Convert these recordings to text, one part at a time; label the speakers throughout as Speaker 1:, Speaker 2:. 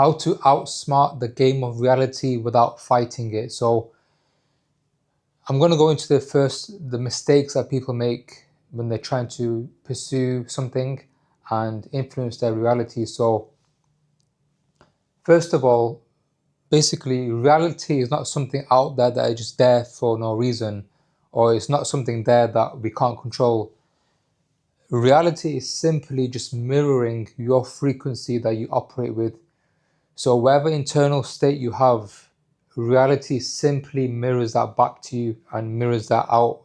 Speaker 1: how to outsmart the game of reality without fighting it. So I'm going to go into the mistakes that people make when they're trying to pursue something and influence their reality. So first of all, basically, reality is not something out there that is just there for no reason, or it's not something there that we can't control. Reality is simply just mirroring your frequency that you operate with. So whatever internal state you have, reality simply mirrors that back to you and mirrors that out.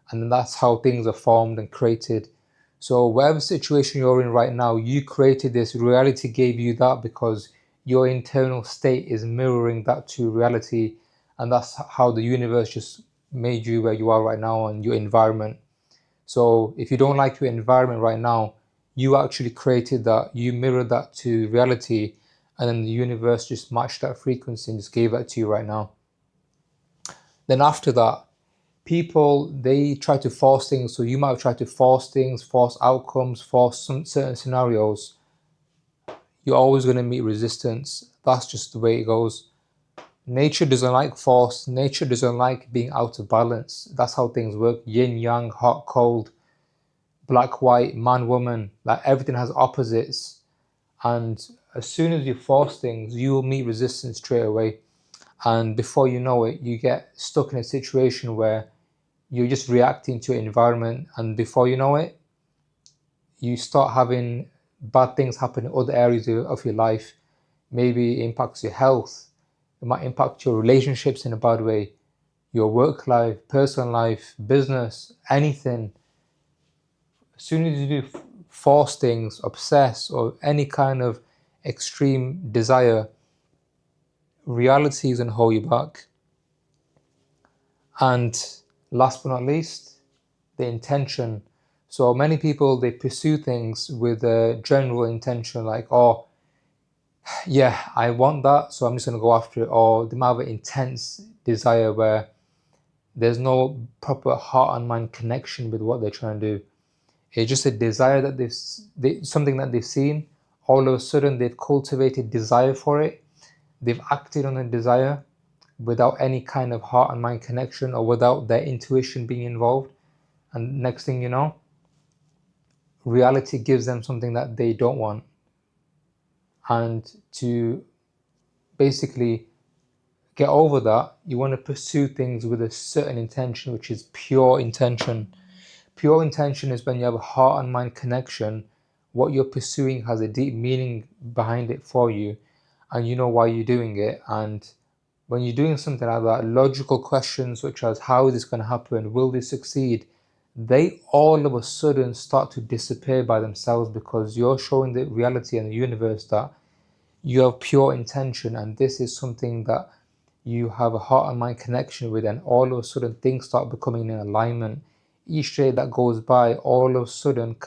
Speaker 1: And then that's how things are formed and created. So whatever situation you're in right now, you created this, reality gave you that because your internal state is mirroring that to reality. And that's how the universe just made you where you are right now and your environment. So if you don't like your environment right now, you actually created that, you mirrored that to reality, and then the universe just matched that frequency and just gave that to you right now. Then after that, people, they try to force things. So you might have tried to force things, force outcomes, force some certain scenarios. You're always going to meet resistance. That's just the way it goes. Nature doesn't like force. Nature doesn't like being out of balance. That's how things work. Yin, yang, hot, cold, black, white, man, woman. Like everything has opposites. And as soon as you force things, you will meet resistance straight away. And before you know it, you get stuck in a situation where you're just reacting to your environment, and before you know it, you start having bad things happen in other areas of your life. Maybe it impacts your health, it might impact your relationships in a bad way, your work life, personal life, business, anything. As soon as you do force things, obsess, or any kind of extreme desire, reality is going to hold you back. And last but not least, the intention. So many people, they pursue things with a general intention, like, oh, yeah, I want that, so I'm just going to go after it. Or they might have an intense desire where there's no proper heart and mind connection with what they're trying to do. It's just a desire that something that they've seen. All of a sudden, they've cultivated desire for it. They've acted on a desire without any kind of heart and mind connection or without their intuition being involved. And next thing you know, reality gives them something that they don't want. And to basically get over that, you want to pursue things with a certain intention, which is pure intention. Pure intention is when you have a heart and mind connection. What you're pursuing has a deep meaning behind it for you, and you know why you're doing it. And when you're doing something like that, logical questions such as how is this going to happen, will this succeed, they all of a sudden start to disappear by themselves because you're showing the reality and the universe that you have pure intention, and this is something that you have a heart and mind connection with, and all of a sudden things start becoming in alignment. Each day that goes by, all of a sudden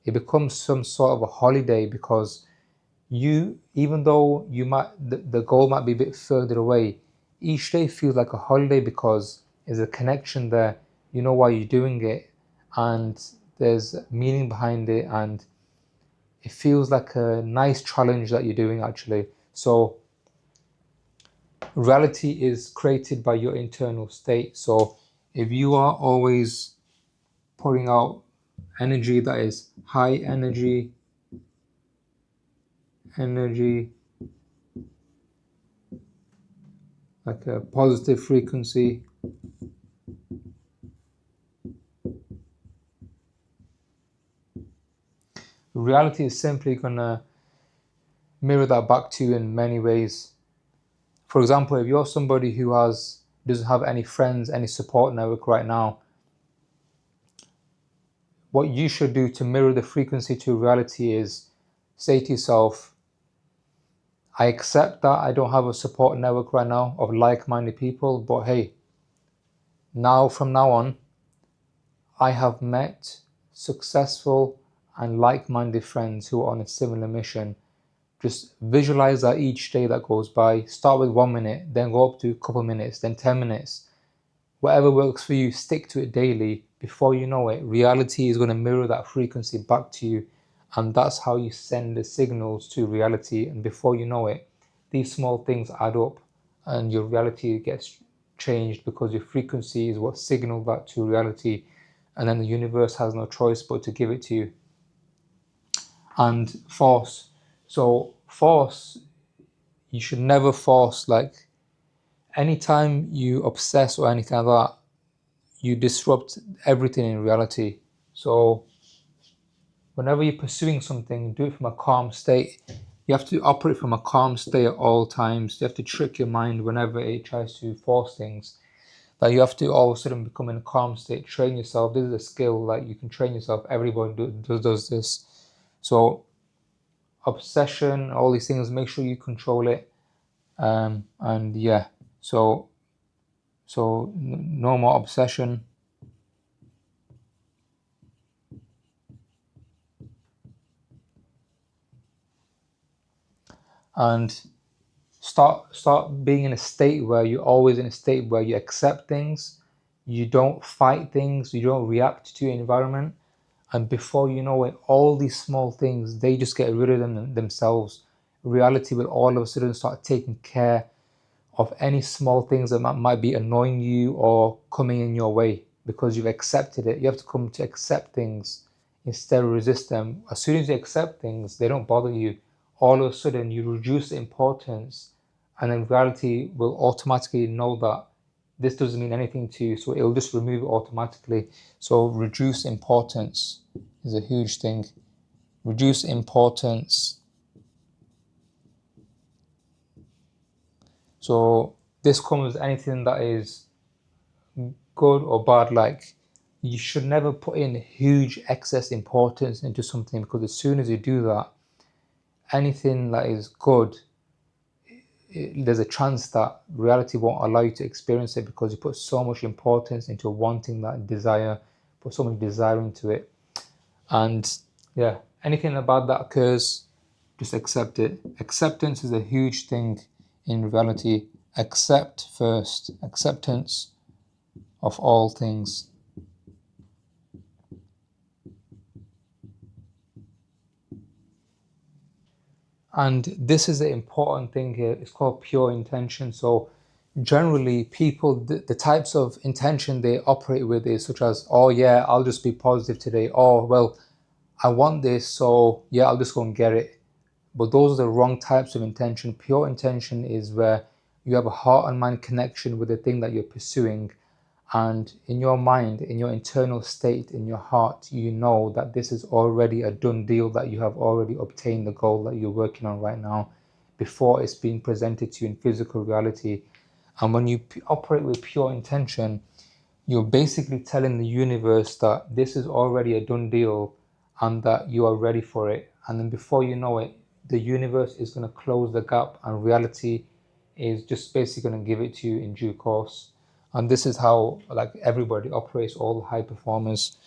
Speaker 1: it becomes some sort of a holiday because you, even though the goal might be a bit further away, each day feels like a holiday because there's a connection there. You know why you're doing it, and there's meaning behind it, and it feels like a nice challenge that you're doing actually. So reality is created by your internal state. So if you are always putting out energy that is high energy, like a positive frequency, reality is simply gonna mirror that back to you in many ways. For example, if you're somebody who doesn't have any friends, any support network right now, what you should do to mirror the frequency to reality is say to yourself, I accept that I don't have a support network right now of like-minded people, but hey, from now on, I have met successful and like-minded friends who are on a similar mission. Just visualize that each day that goes by. Start with 1 minute, then go up to a couple minutes, then 10 minutes. Whatever works for you, stick to it daily. Before you know it, reality is going to mirror that frequency back to you. And that's how you send the signals to reality. And before you know it, these small things add up and your reality gets changed because your frequency is what signals that to reality, and then the universe has no choice but to give it to you. And force. So force, you should never force. Like anytime you obsess or anything like that, you disrupt everything in reality. So whenever you're pursuing something, do it from a calm state. You have to operate from a calm state at all times. You have to trick your mind whenever it tries to force things. Like you have to all of a sudden become in a calm state, train yourself. This is a skill, like you can train yourself. Everybody does this. So obsession, all these things, make sure you control it. And yeah, so no more obsession. And start being in a state where you're always in a state where you accept things, you don't fight things, you don't react to your environment, and before you know it, all these small things, they just get rid of them themselves. Reality will all of a sudden start taking care of any small things that might be annoying you or coming in your way because you've accepted it. You have to come to accept things instead of resist them. As soon as you accept things, they don't bother you. All of a sudden, you reduce the importance, and then reality will automatically know that this doesn't mean anything to you, so it will just remove it automatically. So, reduce importance is a huge thing. Reduce importance. So, this comes anything that is good or bad. Like you should never put in huge excess importance into something, because as soon as you do that, anything that is good, there's a chance that reality won't allow you to experience it because you put so much importance into wanting that desire, put so much desire into it. And yeah, anything about that occurs, just accept it. Acceptance is a huge thing in reality. Accept first. Acceptance of all things. And this is the important thing here. It's called pure intention. So generally people, the types of intention they operate with is such as, oh yeah, I'll just be positive today. Oh, well, I want this, so yeah, I'll just go and get it. But those are the wrong types of intention. Pure intention is where you have a heart and mind connection with the thing that you're pursuing, and in your mind, in your internal state, in your heart, you know that this is already a done deal, that you have already obtained the goal that you're working on right now before it's being presented to you in physical reality. And when you operate with pure intention, you're basically telling the universe that this is already a done deal and that you are ready for it. And then before you know it, the universe is going to close the gap and reality is just basically going to give it to you in due course. And this is how like everybody operates, all the high performers.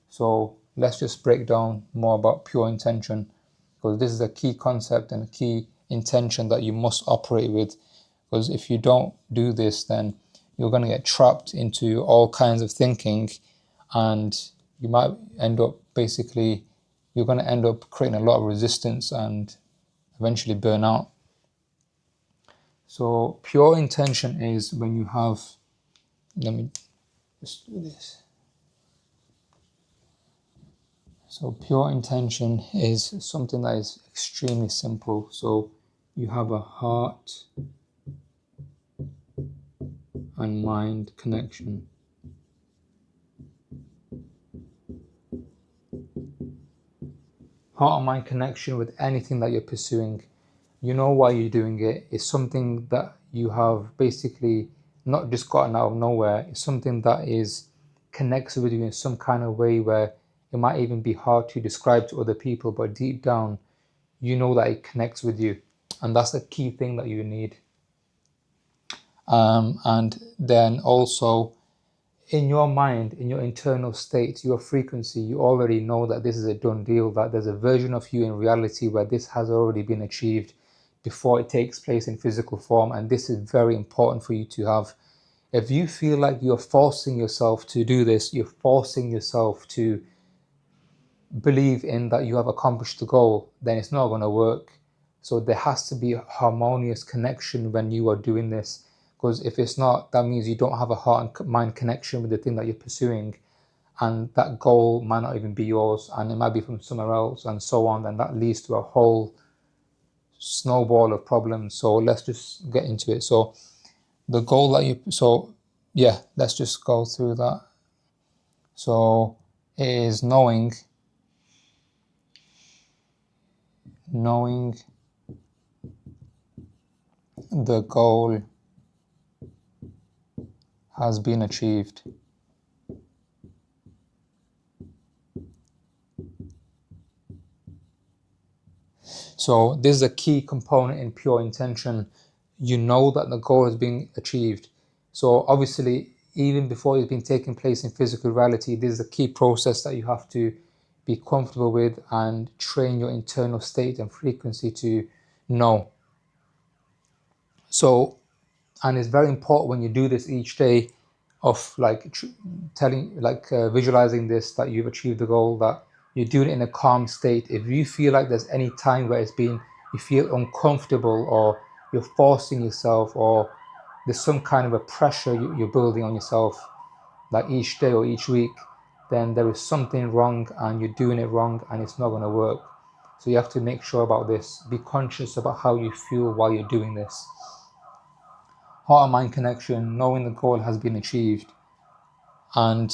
Speaker 1: So let's just break down more about pure intention, because this is a key concept and a key intention that you must operate with. Because if you don't do this, then you're going to get trapped into all kinds of thinking, and you might end up basically, you're going to end up creating a lot of resistance and eventually burn out. So pure intention is when you have, let me just do this. So pure intention is something that is extremely simple. So you have a heart and mind connection. Heart and mind connection with anything that you're pursuing. You know why you're doing it. It's something that you have basically not just gotten out of nowhere. It's something that is connects with you in some kind of way where it might even be hard to describe to other people, but deep down, you know that it connects with you. And that's the key thing that you need. And then also, in your mind, in your internal state, your frequency, you already know that this is a done deal, that there's a version of you in reality where this has already been achieved before it takes place in physical form. And this is very important for you to have. If you feel like you're forcing yourself to do this, you're forcing yourself to believe in that you have accomplished the goal, then it's not going to work. So there has to be a harmonious connection when you are doing this, because if it's not, that means you don't have a heart and mind connection with the thing that you're pursuing, and that goal might not even be yours, and it might be from somewhere else, and so on, and that leads to a whole snowball of problems. So let's just get into it. So the goal that yeah, let's just go through that. So it is knowing the goal has been achieved. So this is a key component in pure intention. You know that the goal has been achieved. So obviously, even before it's been taking place in physical reality, this is a key process that you have to be comfortable with and train your internal state and frequency to know. So, and it's very important when you do this each day of like visualizing this, that you've achieved the goal, that you're doing it in a calm state. If you feel like there's any time where you feel uncomfortable, or you're forcing yourself, or there's some kind of a pressure you're building on yourself, like each day or each week, then there is something wrong and you're doing it wrong and it's not going to work. So you have to make sure about this. Be conscious about how you feel while you're doing this. Heart and mind connection, knowing the goal has been achieved, and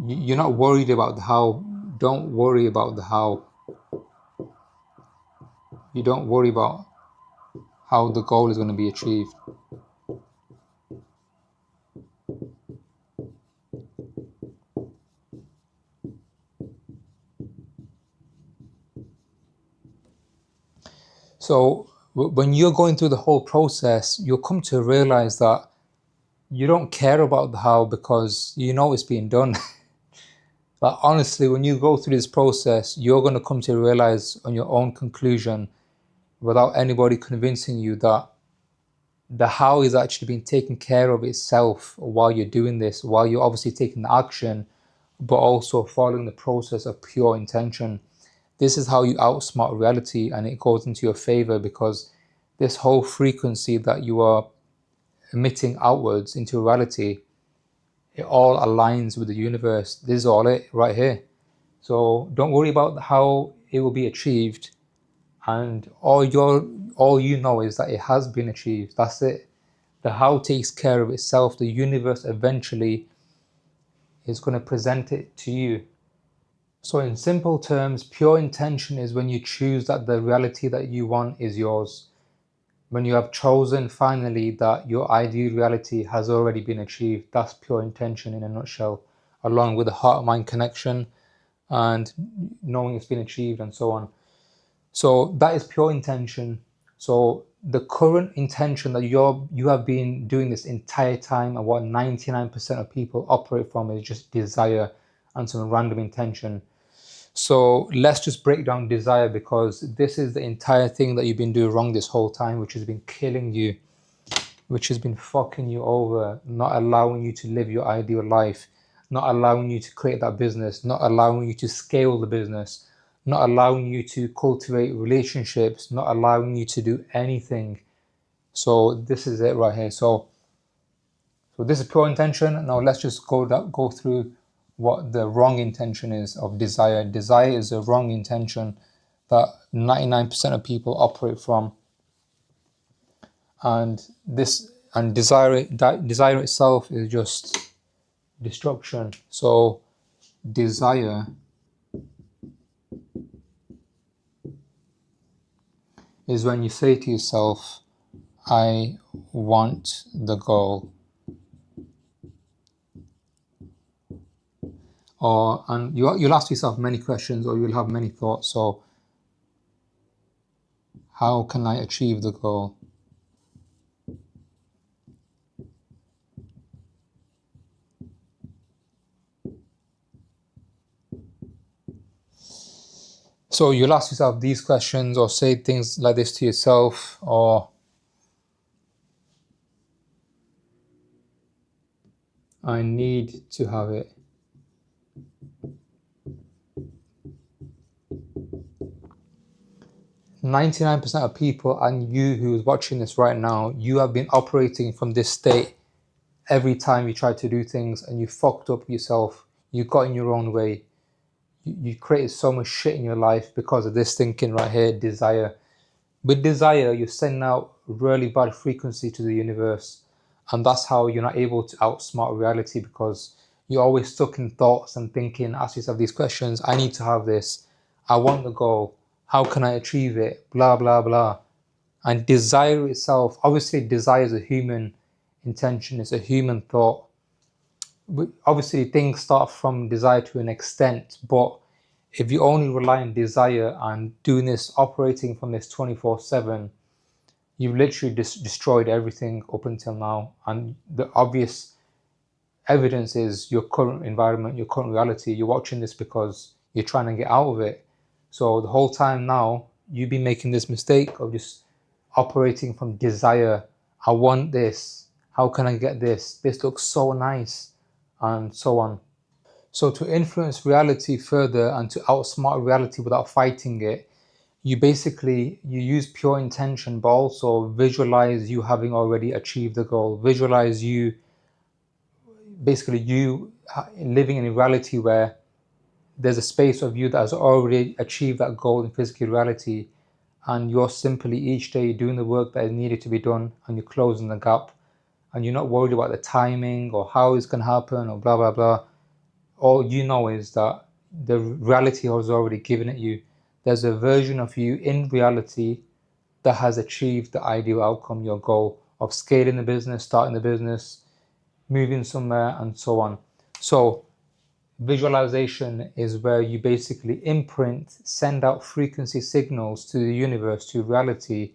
Speaker 1: you're not worried about the how. Don't worry about the how. You don't worry about how the goal is going to be achieved. So when you're going through the whole process, you'll come to realize that you don't care about the how, because you know it's being done. But honestly, when you go through this process, you're going to come to realize on your own conclusion, without anybody convincing you, that the how is actually being taken care of itself while you're doing this, while you're obviously taking the action, but also following the process of pure intention. This is how you outsmart reality, and it goes into your favor, because this whole frequency that you are emitting outwards into reality, it all aligns with the universe. This is all it right here. So don't worry about how it will be achieved, and all you know is that it has been achieved. That's it. The how takes care of itself. The universe eventually is going to present it to you. So in simple terms, pure intention is when you choose that the reality that you want is yours. When you have chosen finally that your ideal reality has already been achieved, that's pure intention in a nutshell, along with the heart-mind connection and knowing it's been achieved and so on. So that is pure intention. So the current intention that you have been doing this entire time, and what 99% of people operate from, is just desire and some random intention. So let's just break down desire, because this is the entire thing that you've been doing wrong this whole time, which has been killing you, which has been fucking you over, not allowing you to live your ideal life, not allowing you to create that business, not allowing you to scale the business, not allowing you to cultivate relationships, not allowing you to do anything. So this is it right here. So this is pure intention. Now let's just go through what the wrong intention is of desire. Desire is a wrong intention that 99% of people operate from, and desire itself is just destruction. So desire is when you say to yourself, I want the goal. And you'll ask yourself many questions, or you'll have many thoughts. So how can I achieve the goal? So you'll ask yourself these questions, or say things like this to yourself, or I need to have it. 99% of people, and you who is watching this right now, you have been operating from this state every time you tried to do things and you fucked up yourself. You got in your own way. You created so much shit in your life because of this thinking right here, desire. With desire, you're sending out really bad frequency to the universe. And that's how you're not able to outsmart reality, because you're always stuck in thoughts and thinking, ask yourself these questions. I need to have this. I want the goal. How can I achieve it? Blah, blah, blah. And desire itself, obviously, desire is a human intention, it's a human thought. Obviously, things start from desire to an extent, but if you only rely on desire and doing this, operating from this 24/7, you've literally destroyed everything up until now. And the obvious evidence is your current environment, your current reality. You're watching this because you're trying to get out of it. So the whole time now, you've been making this mistake of just operating from desire. I want this. How can I get this? This looks so nice, and so on. So to influence reality further and to outsmart reality without fighting it, you use pure intention, but also visualize you having already achieved the goal. Visualize you living in a reality where there's a space of you that has already achieved that goal in physical reality, and you're simply each day doing the work that is needed to be done, and you're closing the gap, and you're not worried about the timing or how it's going to happen or blah blah blah. All you know is that the reality has already given it you. There's a version of you in reality that has achieved the ideal outcome, your goal of scaling the business, starting the business, moving somewhere, and so on. So visualization is where you basically imprint, send out frequency signals to the universe, to reality,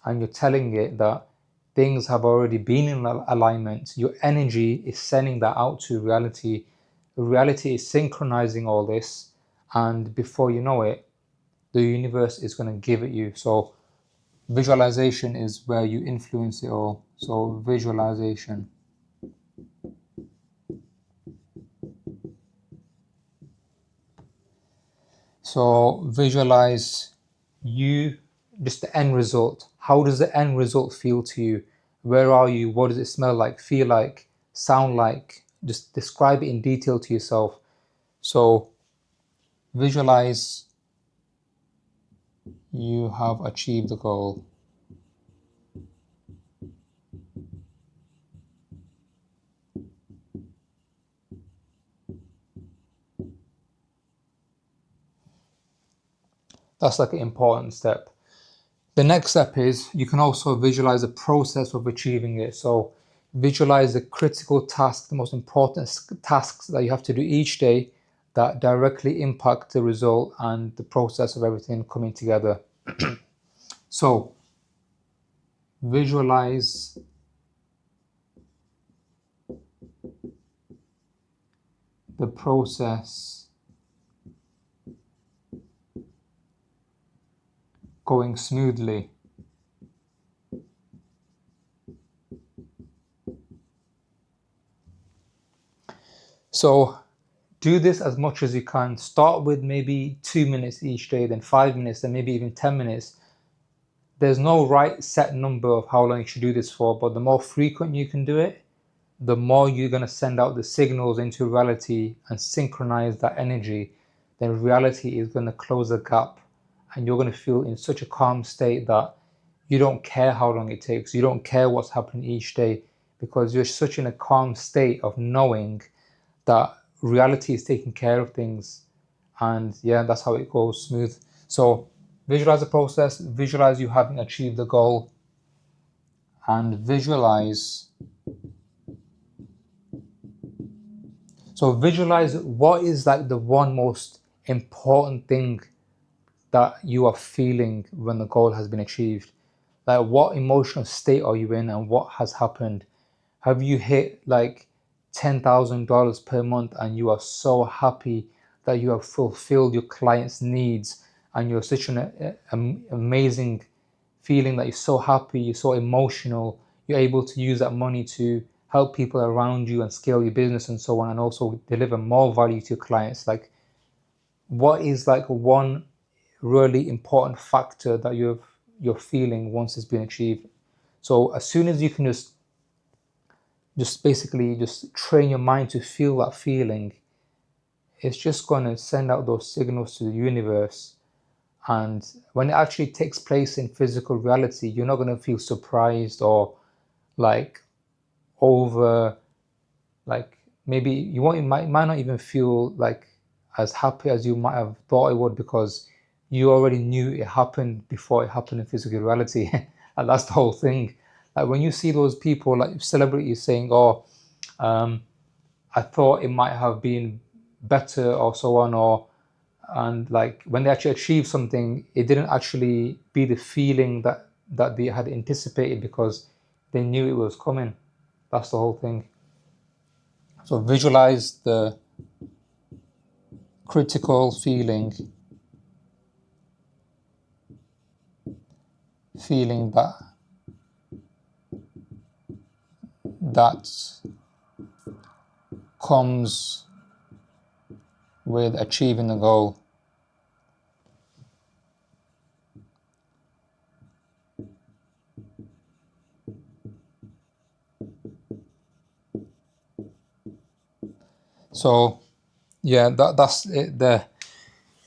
Speaker 1: and you're telling it that things have already been in alignment. Your energy is sending that out to reality. Reality is synchronizing all this, and before you know it, the universe is going to give it you. So visualization is where you influence it all. So visualization. So visualize you, just the end result. How does the end result feel to you? Where are you? What does it smell like, feel like, sound like? Just describe it in detail to yourself. So visualize you have achieved the goal. That's like an important step. The next step is you can also visualize the process of achieving it. So visualize the critical tasks, the most important tasks that you have to do each day that directly impact the result and the process of everything coming together. So visualize the process going smoothly. So do this as much as you can. Start with maybe 2 minutes each day, then 5 minutes, then maybe even 10 minutes. There's no right set number of how long you should do this for, but the more frequent you can do it, the more you're going to send out the signals into reality and synchronize that energy. Then reality is going to close the gap, and you're going to feel in such a calm state that you don't care how long it takes. You don't care what's happening each day, because you're such in a calm state of knowing that reality is taking care of things. And yeah, that's how it goes smooth. So visualize the process, visualize you having achieved the goal, and visualize. So visualize what is like the one most important thing that you are feeling when the goal has been achieved. Like what emotional state are you in and what has happened? Have you hit like $10,000 per month and you are so happy that you have fulfilled your client's needs, and you're such an amazing feeling that you're so happy, you're so emotional, you're able to use that money to help people around you and scale your business and so on, and also deliver more value to your clients? Like what is like one really important factor that you're feeling once it's been achieved. So as soon as you can just basically just train your mind to feel that feeling, it's just going to send out those signals to the universe. And when it actually takes place in physical reality, you're not going to feel surprised or like over, like maybe might not even feel like as happy as you might have thought it would, because you already knew it happened before it happened in physical reality. And that's the whole thing. Like when you see those people, like celebrities saying, "Oh, I thought it might have been better," or so on, or and like when they actually achieve something, it didn't actually be the feeling that they had anticipated because they knew it was coming. That's the whole thing. So visualize the critical feeling that comes with achieving the goal. So yeah, that's it there.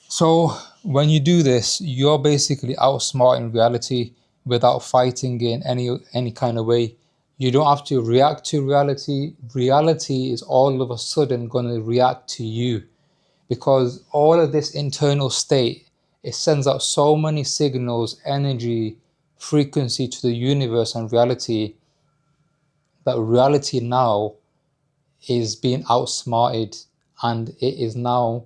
Speaker 1: So when you do this, you're basically outsmarting reality without fighting in any kind of way. You don't have to react to reality. Reality is all of a sudden going to react to you, because all of this internal state, it sends out so many signals, energy, frequency to the universe and reality, that reality now is being outsmarted, and it is now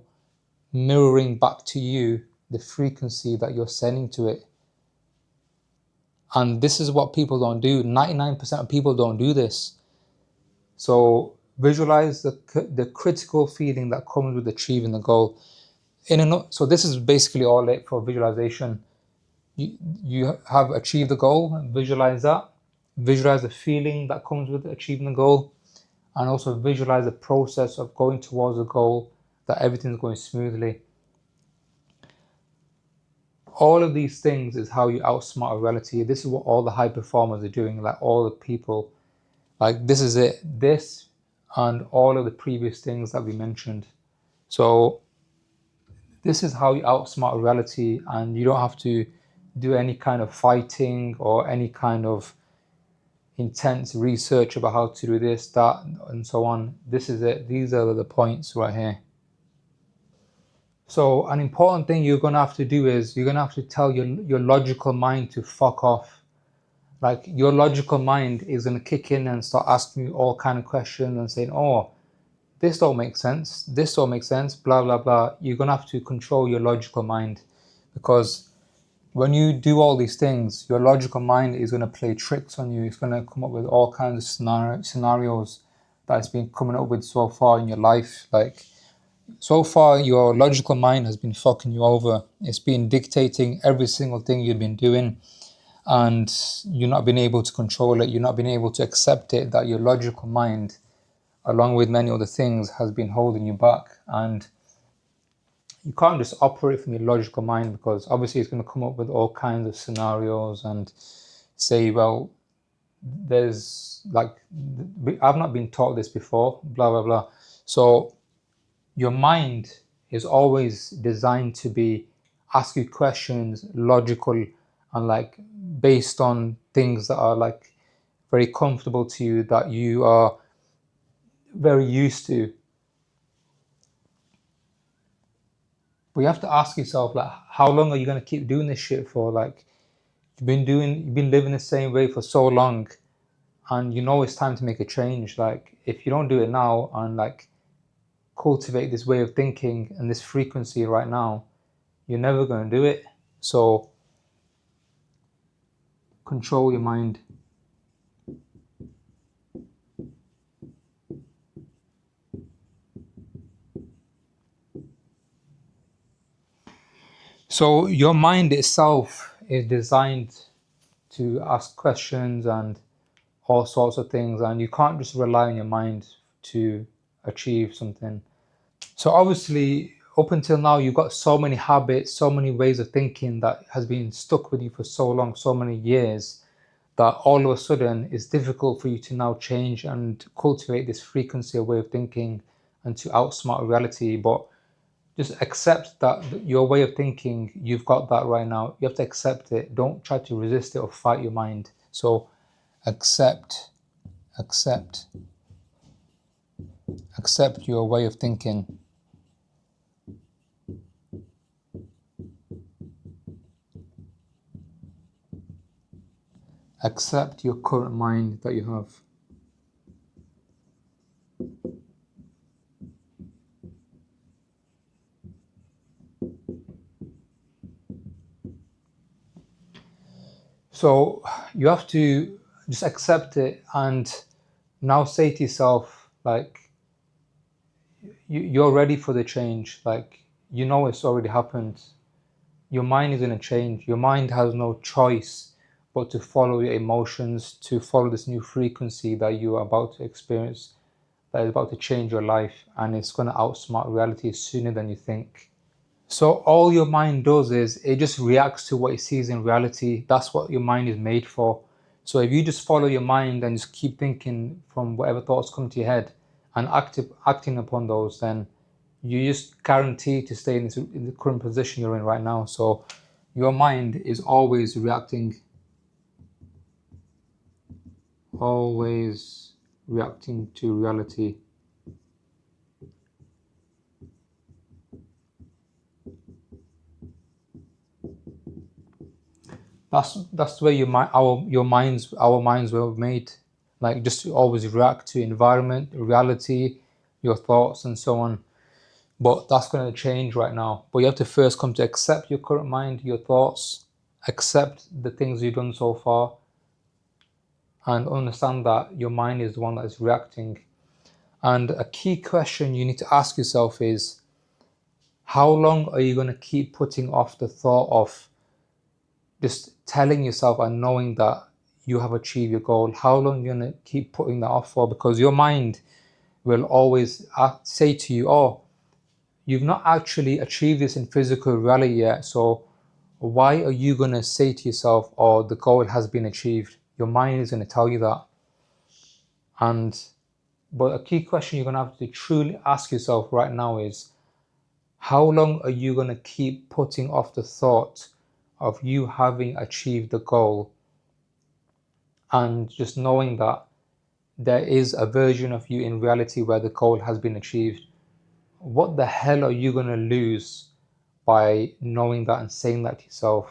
Speaker 1: mirroring back to you the frequency that you're sending to it. And this is what people don't do. 99% of people don't do this. So visualize the critical feeling that comes with achieving the goal. So this is basically all it for visualization. You have achieved the goal, visualize that. Visualize the feeling that comes with achieving the goal, and also visualize the process of going towards the goal, that everything's going smoothly. All of these things is how you outsmart reality. This is what all the high performers are doing, like all the people. Like this is it. This and all of the previous things that we mentioned. So this is how you outsmart reality, and you don't have to do any kind of fighting or any kind of intense research about how to do this, that, and so on. This is it. These are the points right here. So an important thing you're going to have to do is you're going to have to tell your logical mind to fuck off. Like your logical mind is going to kick in and start asking you all kind of questions and saying, "Oh, this don't make sense. This don't make sense." Blah blah blah. You're going to have to control your logical mind, because when you do all these things, your logical mind is going to play tricks on you. It's going to come up with all kinds of scenarios that it's been coming up with so far in your life. Like so far, your logical mind has been fucking you over. It's been dictating every single thing you've been doing, and you're not been able to control it. You're not been able to accept it, that your logical mind, along with many other things, has been holding you back. And you can't just operate from your logical mind, because obviously it's going to come up with all kinds of scenarios and say, well, there's like, I've not been taught this before, blah blah blah. So your mind is always designed to be ask you questions, logical, and like based on things that are like very comfortable to you, that you are very used to. But you have to ask yourself, like, how long are you gonna keep doing this shit for? Like, you've been living the same way for so long, and you know it's time to make a change. Like, if you don't do it now and like cultivate this way of thinking and this frequency right now, you're never gonna do it. So control your mind. So your mind itself is designed to ask questions and all sorts of things, and you can't just rely on your mind to achieve something. So obviously, up until now, you've got so many habits, so many ways of thinking that has been stuck with you for so long, so many years, that all of a sudden it's difficult for you to now change and cultivate this frequency of way of thinking and to outsmart reality. But just accept that your way of thinking, you've got that right now. You have to accept it. Don't try to resist it or fight your mind. So accept your way of thinking. Accept your current mind that you have. So you have to just accept it and now say to yourself, like, you're ready for the change. Like, you know it's already happened. Your mind is going to change. Your mind has no choice but to follow your emotions, to follow this new frequency that you are about to experience, that is about to change your life, and it's going to outsmart reality sooner than you think. So all your mind does is it just reacts to what it sees in reality. That's what your mind is made for. So if you just follow your mind and just keep thinking from whatever thoughts come to your head and acting upon those, then you just guarantee to stay in the current position you're in right now. So your mind is always reacting to reality. That's the way our minds were made, like just to always react to environment, reality, your thoughts, and so on. But that's going to change right now. But you have to first come to accept your current mind, your thoughts, accept the things you've done so far, and understand that your mind is the one that is reacting. And a key question you need to ask yourself is, how long are you going to keep putting off the thought of just telling yourself and knowing that you have achieved your goal? How long are you going to keep putting that off for? Because your mind will always say to you, oh, you've not actually achieved this in physical reality yet, so why are you going to say to yourself, oh, the goal has been achieved? Your mind is going to tell you that. But a key question you're going to have to truly ask yourself right now is, how long are you going to keep putting off the thought of you having achieved the goal, and just knowing that there is a version of you in reality where the goal has been achieved? What the hell are you going to lose by knowing that and saying that to yourself?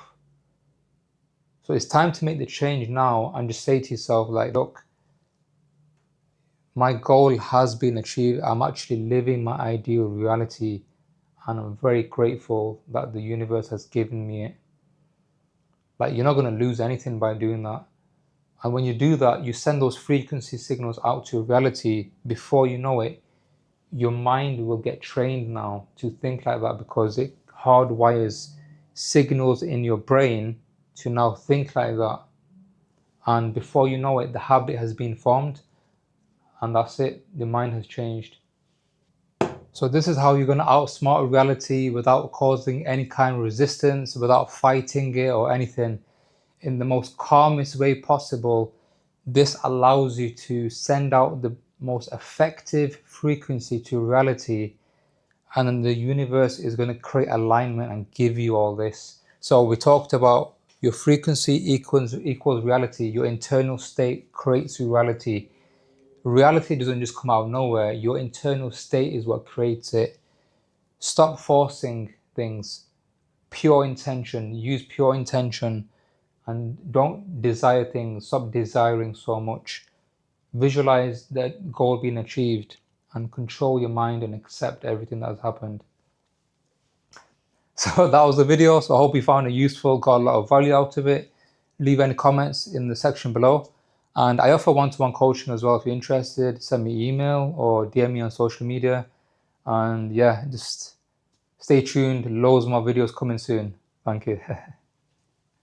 Speaker 1: So it's time to make the change now and just say to yourself, like, look, my goal has been achieved. I'm actually living my ideal reality, and I'm very grateful that the universe has given me it. Like, you're not going to lose anything by doing that. And when you do that, you send those frequency signals out to reality. Before you know it, your mind will get trained now to think like that, because it hardwires signals in your brain to now think like that. And before you know it, the habit has been formed, and that's it. The mind has changed. So this is how you're going to outsmart reality without causing any kind of resistance, without fighting it or anything. In the most calmest way possible, this allows you to send out the most effective frequency to reality, and then the universe is going to create alignment and give you all this. So we talked about your frequency equals reality. Your internal state creates reality. Reality doesn't just come out of nowhere. Your internal state is what creates it. Stop forcing things. Pure intention. Use pure intention, and don't desire things. Stop desiring so much. Visualize that goal being achieved and control your mind and accept everything that has happened. So that was the video. So I hope you found it useful, got a lot of value out of it. Leave any comments in the section below. And I offer one-to-one coaching as well. If you're interested, send me an email or DM me on social media. And yeah, just stay tuned. Loads more videos coming soon. Thank you.